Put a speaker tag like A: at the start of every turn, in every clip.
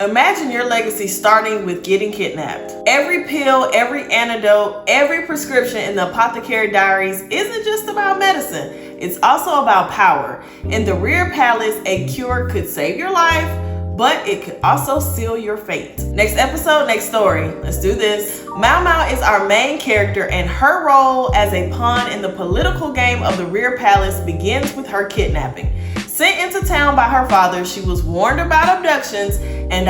A: Imagine your legacy starting with getting kidnapped. Every pill, every antidote, every prescription in the Apothecary Diaries isn't just about medicine. It's also about power. In the Rare Palace, a cure could save your life, but it could also seal your fate. Next episode, next story. Let's do this. Mau Mau is our main character, and her role as a pawn in the political game of the Rare Palace begins with her kidnapping. Sent into town by her father, she was warned about abductions, and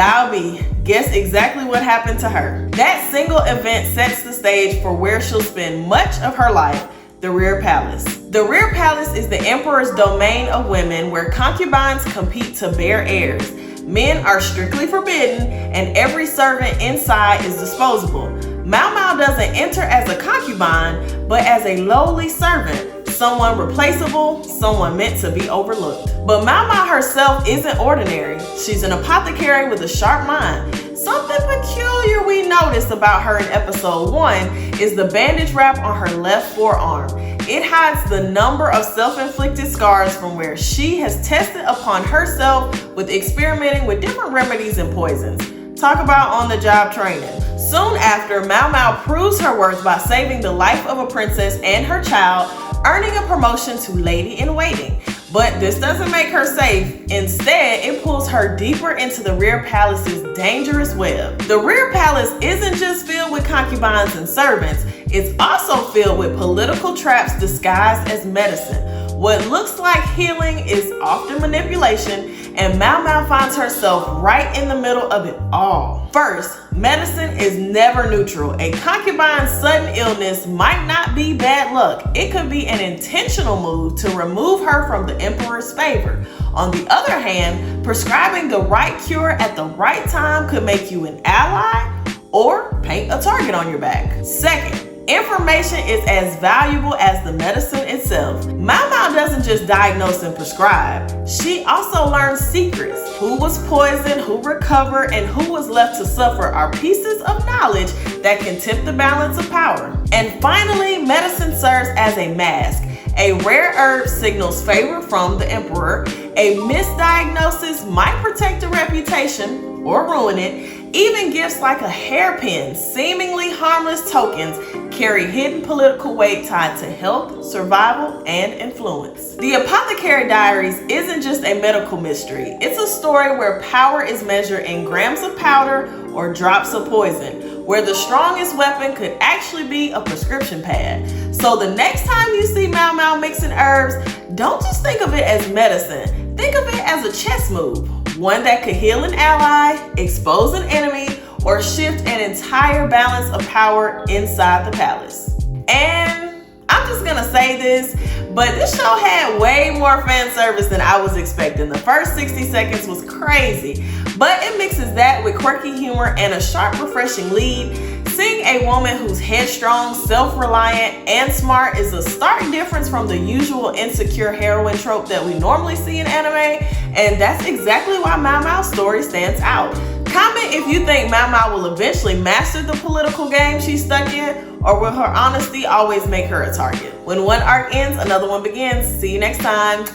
A: guess exactly what happened to her. That single event sets the stage for where she'll spend much of her life, the Rare Palace. The Rare Palace is the emperor's domain of women, where concubines compete to bear heirs. Men are strictly forbidden, and every servant inside is disposable. Mau Mau doesn't enter as a concubine, but as a lowly servant, someone replaceable, someone meant to be overlooked. But Mau Mau herself isn't ordinary. She's an apothecary with a sharp mind. Something peculiar we noticed about her in episode 1 is the bandage wrap on her left forearm. It hides the number of self-inflicted scars from where she has tested upon herself with experimenting with different remedies and poisons. Talk about on-the-job training. Soon after, Mau Mau proves her worth by saving the life of a princess and her child, earning a promotion to lady-in-waiting. But this doesn't make her safe. Instead, it pulls her deeper into the Rare Palace's dangerous web. The Rare Palace isn't just filled with concubines and servants, it's also filled with political traps disguised as medicine. What looks like healing is often manipulation, and Mau Mau finds herself right in the middle of it all. First, medicine is never neutral. A concubine's sudden illness might not be bad luck. It could be an intentional move to remove her from the emperor's favor. On the other hand, prescribing the right cure at the right time could make you an ally or paint a target on your back. Second, information is as valuable as the medicine itself. Mau Mau doesn't just diagnose and prescribe. She also learns secrets. Who was poisoned, who recovered, and who was left to suffer are pieces of knowledge that can tip the balance of power. And finally, medicine serves as a mask. A rare herb signals favor from the emperor. A misdiagnosis might protect a reputation or ruin it. Even gifts like a hairpin, seemingly harmless tokens, carry hidden political weight tied to health, survival, and influence. The Apothecary Diaries isn't just a medical mystery. It's a story where power is measured in grams of powder or drops of poison, where the strongest weapon could actually be a prescription pad. So the next time you see Mau Mau mixing herbs, don't just think of it as medicine. Think of it as a chess move. One that could heal an ally, expose an enemy, or shift an entire balance of power inside the palace. And I'm just gonna say this, but this show had way more fan service than I was expecting. The first 60 seconds was crazy, but it mixes that with quirky humor and a sharp, refreshing lead. Seeing a woman who's headstrong, self-reliant, and smart is a stark difference from the usual insecure heroine trope that we normally see in anime, and that's exactly why Mau Mau's story stands out. Comment if you think Mau Mau will eventually master the political game she's stuck in, or will her honesty always make her a target? When one arc ends, another one begins. See you next time.